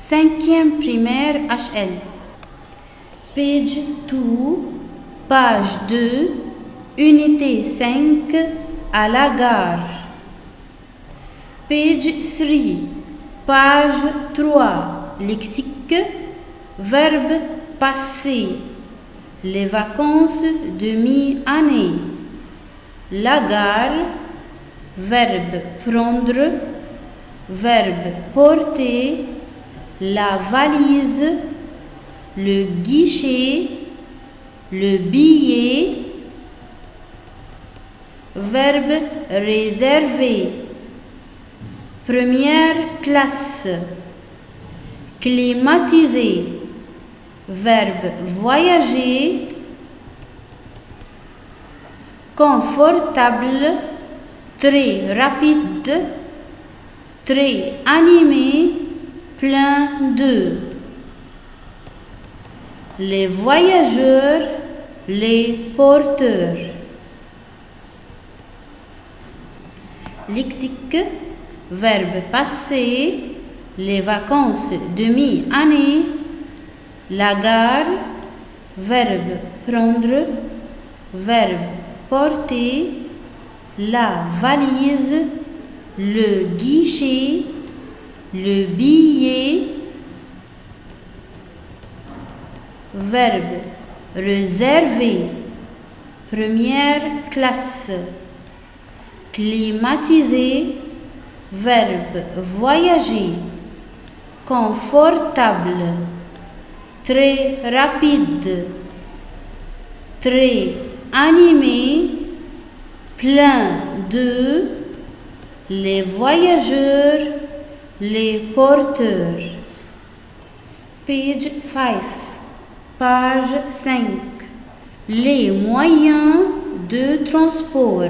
5e primaire HL. Page 2, page 2, unité 5 à la gare. Page 3, page 3, lexique, verbe passé, les vacances de mi-année. La gare, verbe prendre, verbe porter, la valise, le guichet, le billet, verbe réservé, première classe, climatiser, verbe voyager, confortable, très rapide, très animé, plein de. Les voyageurs, les porteurs. Lexique, verbe passé, les vacances de mi-année, la gare, verbe prendre, verbe porter, la valise, le guichet, le billet, verbe réservé, première classe, climatiser, verbe voyager, confortable, très rapide, très animé, plein de, les voyageurs, les porteurs. Page 5, page 5. Les moyens de transport.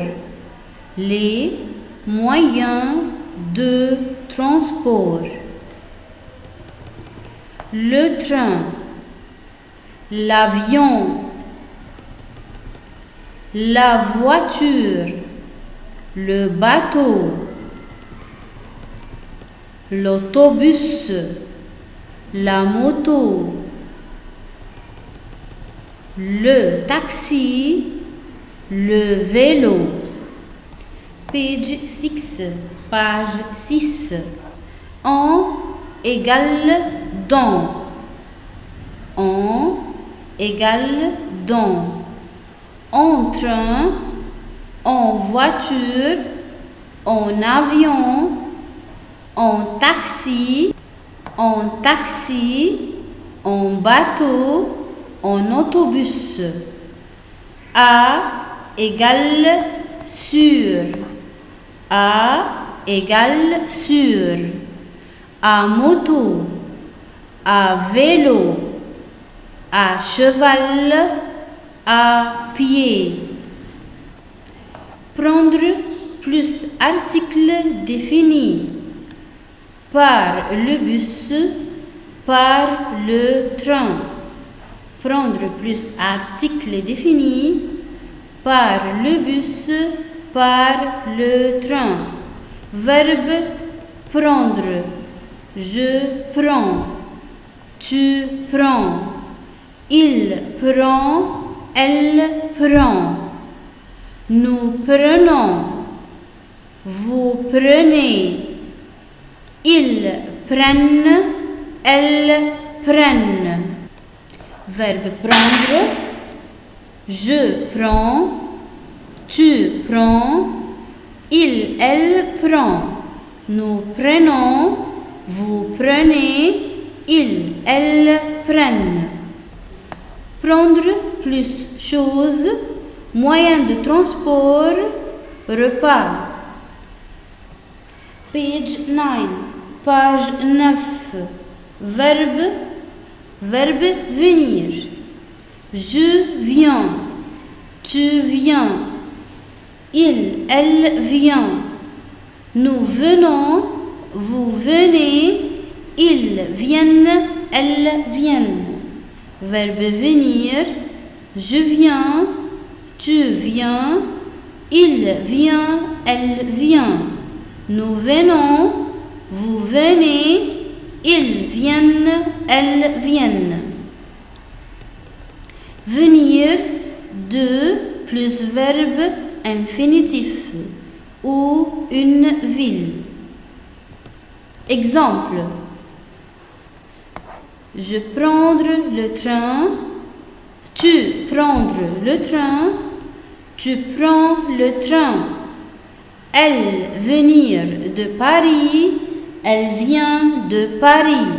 Les moyens de transport. Le train, l'avion, la voiture, le bateau, l'autobus, la moto, le taxi, le vélo. Page 6, page 6. En égale dans. En égale dans. En train, en voiture, en avion, en taxi, en bateau, en autobus. À égale sur. À égale sur. À moto, à vélo, à cheval, à pied. Prendre plus article défini. Par le bus, par le train. Prendre plus article défini. Par le bus, par le train. Verbe prendre. Je prends. Tu prends. Il prend. Elle prend. Nous prenons. Vous prenez. Ils prennent. Elles prennent. Verbe prendre. Je prends. Tu prends. Il, elle prend. Nous prenons. Vous prenez. Ils, elles prennent. Prendre plus choses. Moyen de transport. Repas. Page 9. Page 9. Verbe. Verbe venir. Je viens. Tu viens. Il, elle vient. Nous venons. Vous venez. Ils viennent. Elles viennent. Verbe venir. Je viens. Tu viens. Il vient. Elle vient. Nous venons. Vous venez. Il vient. viennent, elles viennent. Venir, de plus verbe infinitif ou une ville. Exemple. Je prendre le train. Tu prendre le train. Tu prends le train. Elle venir de Paris. Elle vient de Paris.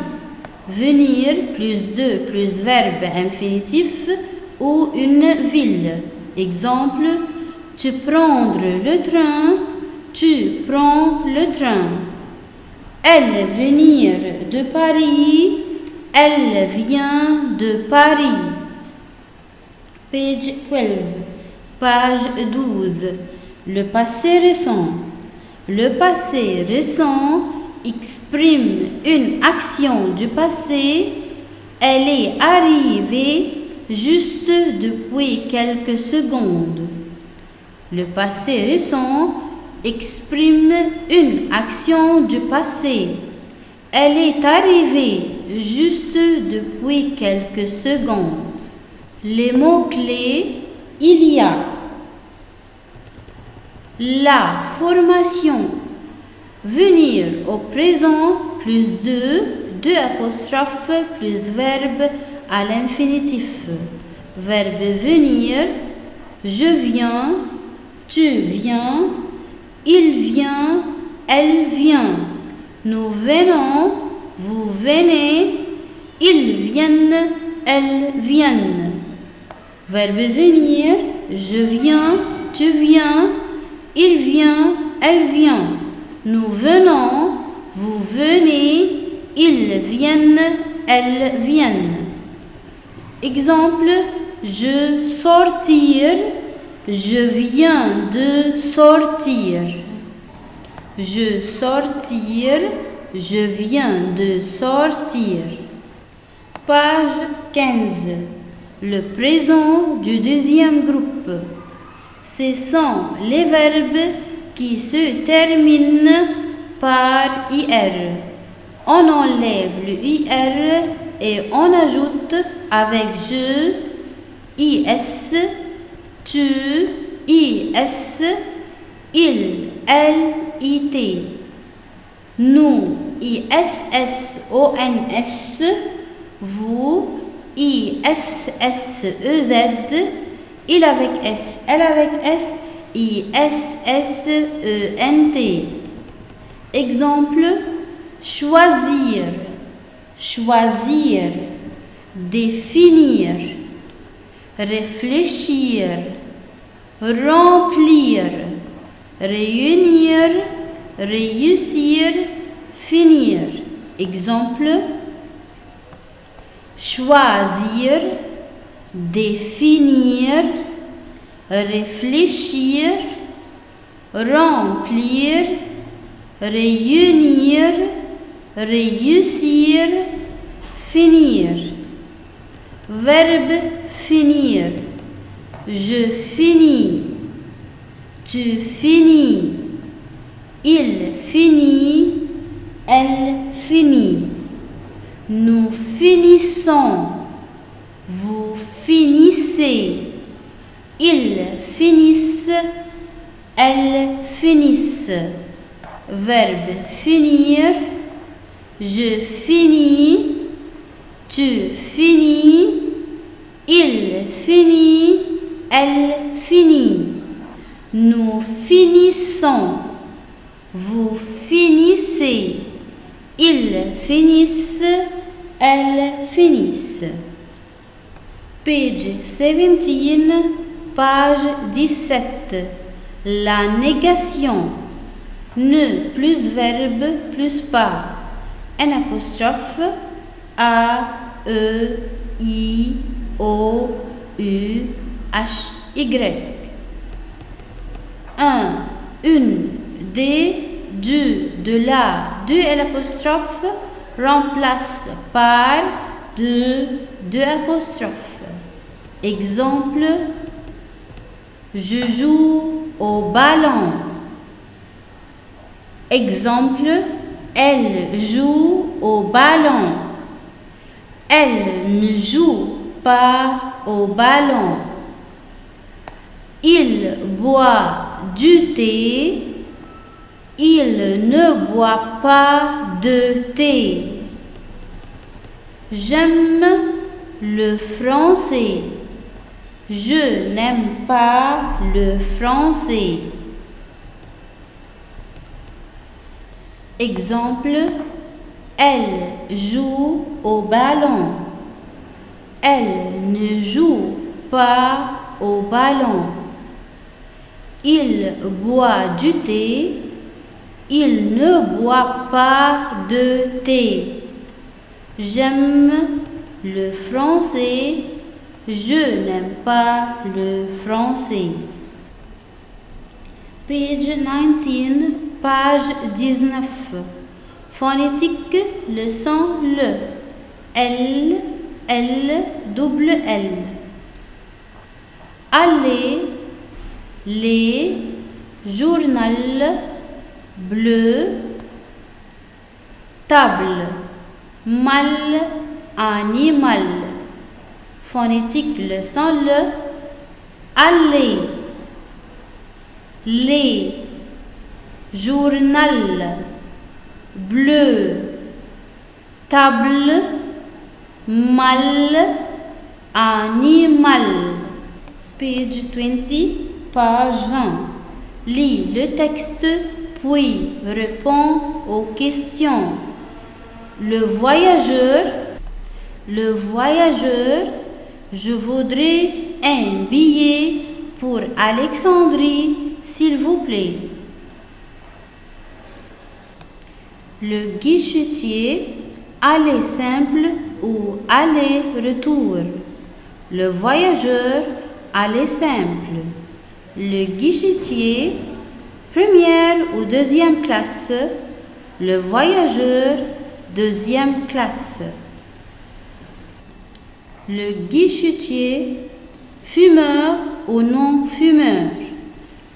Venir plus de plus verbe infinitif ou une ville. Exemple. Tu prendre le train. Tu prends le train. Elle venir de Paris. Elle vient de Paris. Page 12. Page 12. Le passé récent. Le passé récent exprime une action du passé. Elle est arrivée juste depuis quelques secondes. Le passé récent exprime une action du passé. Elle est arrivée juste depuis quelques secondes. Les mots-clés, il y a la formation, venir au présent plus deux apostrophes plus verbe à l'infinitif. Verbe venir, je viens, tu viens, il vient, elle vient. Nous venons, vous venez, ils viennent, elles viennent. Verbe venir, je viens, tu viens, il vient, elle vient. Nous venons, vous venez, ils viennent, elles viennent. Exemple, je sortir, je viens de sortir. Je sortir, je viens de sortir. Page 15. Le présent du deuxième groupe. Ce sont les verbes qui se terminent par IR. On enlève le IR et on ajoute avec je, IS, tu, IS, il, elle, IT. Nous, ISSONS, vous, ISSEZ, il avec S, elle avec S, ISSENT. Exemple, choisir, choisir, définir, réfléchir, remplir, réunir, réussir, finir. Exemple, choisir, définir, réfléchir, remplir, réunir, réussir, finir. Verbe finir. Je finis, tu finis, il finit, elle finit. Nous finissons, vous finissez, ils finissent, elles finissent. Verbe finir, je finis, tu finis, il finit, elle finit. Nous finissons, vous finissez, ils finissent, elles finissent. Page 17, page 17. La négation. Ne plus verbe plus pas. Un apostrophe A, E, I, O, U, H, Y. Un, une, des, du, de la, de et l'apostrophe remplace par deux apostrophes. Exemple, je joue au ballon. Exemple, elle joue au ballon. Elle ne joue pas au ballon. Il boit du thé. Il ne boit pas de thé. J'aime le français. Je n'aime pas le français. Exemple, elle joue au ballon. Elle ne joue pas au ballon. Il boit du thé. Il ne boit pas de thé. J'aime le français. Je n'aime pas le français. Page 19, page 19. Phonétique, leçon le. L, L, double L. Aller, les, journal, bleu, table, mal, animal. Phonétique, leçon le. Aller, les, journal, bleu, table, mal, animal. Page 20, page 20. Lis le texte, puis réponds aux questions. Le voyageur, je voudrais un billet pour Alexandrie, s'il vous plaît. Le guichetier, aller simple ou aller-retour. Le voyageur, aller simple. Le guichetier, première ou deuxième classe. Le voyageur, deuxième classe. Le guichetier, fumeur ou non-fumeur.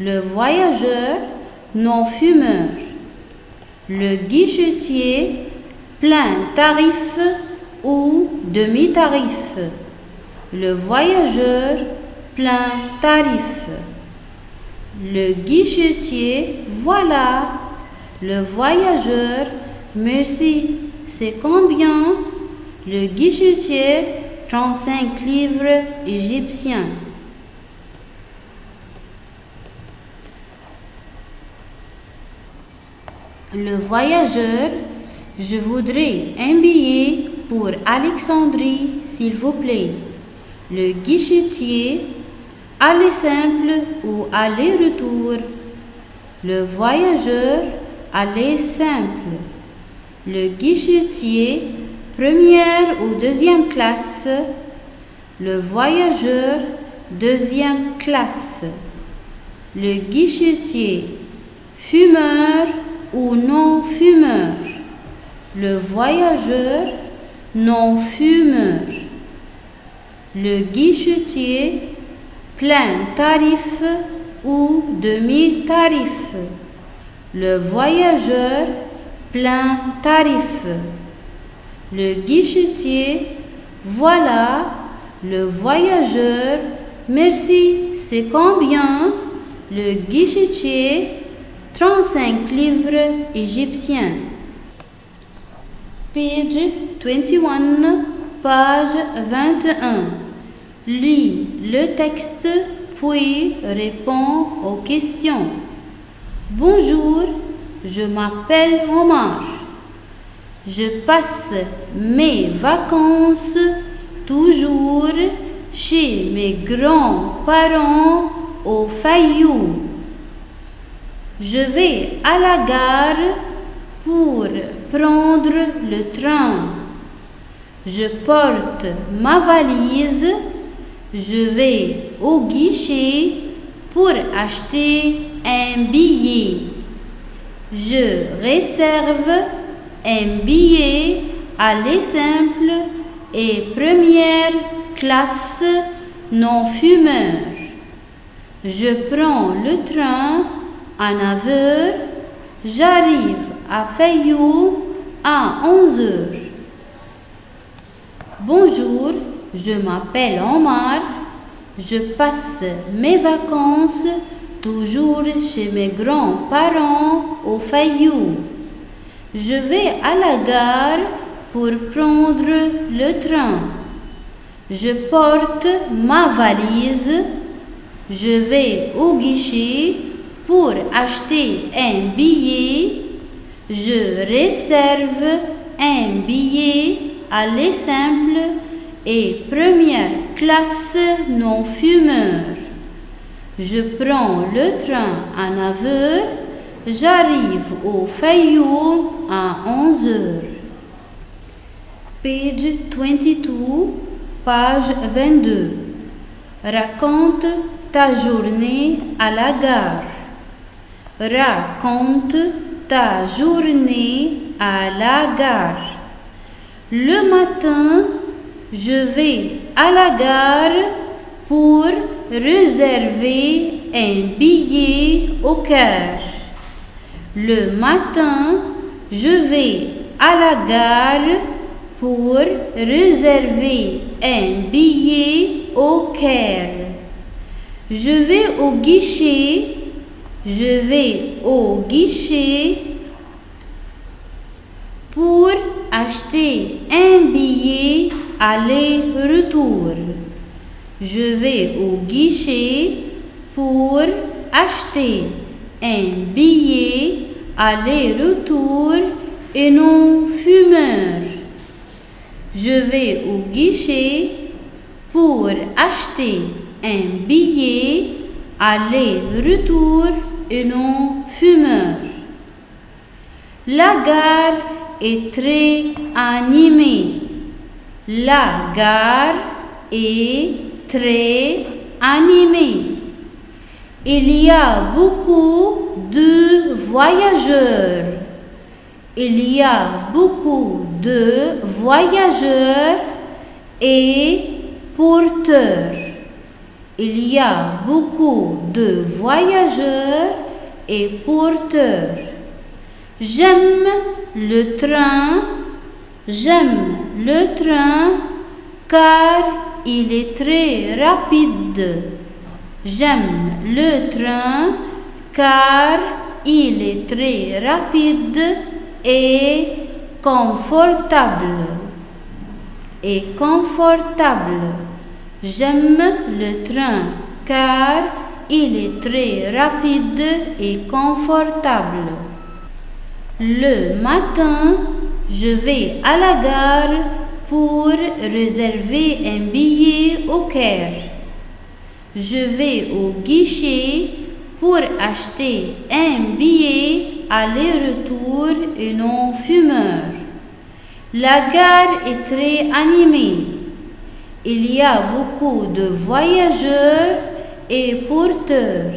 Le voyageur, non-fumeur. Le guichetier, plein tarif ou demi-tarif. Le voyageur, plein tarif. Le guichetier, voilà. Le voyageur, merci. C'est combien? Le guichetier, 35 livres égyptiens. Le voyageur, je voudrais un billet pour Alexandrie, s'il vous plaît. Le guichetier, aller simple ou aller-retour. Le voyageur, aller simple. Le guichetier, première ou deuxième classe. Le voyageur, deuxième classe. Le guichetier, fumeur ou non-fumeur. Le voyageur, non-fumeur. Le guichetier, plein tarif ou demi-tarif. Le voyageur, plein tarif. Le guichetier, voilà. Le voyageur, merci. C'est combien? Le guichetier, 35 livres égyptiens. Page 21, page 21. Lis le texte, puis réponds aux questions. Bonjour, je m'appelle Omar. Je passe mes vacances toujours chez mes grands-parents au Fayoum. Je vais à la gare pour prendre le train. Je porte ma valise. Je vais au guichet pour acheter un billet. Je réserve un billet aller simple et première classe non-fumeur. Je prends le train à 9h. J'arrive à Fayoum à 11h. Bonjour, je m'appelle Omar. Je passe mes vacances toujours chez mes grands-parents au Fayoum. Je vais à la gare pour prendre le train. Je porte ma valise. Je vais au guichet pour acheter un billet. Je réserve un billet aller simple et première classe non-fumeur. Je prends le train à 9h. J'arrive au Fayoum à 11h. Page 22, page 22. Raconte ta journée à la gare. Raconte ta journée à la gare. Le matin, je vais à la gare pour réserver un billet au Caire. Le matin, je vais à la gare pour réserver un billet au Caire. Je vais au guichet. Je vais au guichet pour acheter un billet aller-retour. Je vais au guichet pour acheter un billet aller-retour et non fumeur. Je vais au guichet pour acheter un billet aller-retour et non fumeur. La gare est très animée. La gare est très animée. Il y a beaucoup de voyageurs. Il y a beaucoup de voyageurs et porteurs. Il y a beaucoup de voyageurs et porteurs. J'aime le train. J'aime le train car il est très rapide. J'aime le train car il est très rapide et confortable. J'aime le train car il est très rapide et confortable. Le matin, je vais à la gare pour réserver un billet au Caire. Je vais au guichet pour acheter un billet aller-retour et non fumeur. La gare est très animée. Il y a beaucoup de voyageurs et porteurs.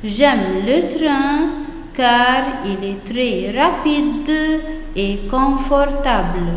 J'aime le train car il est très rapide et confortable.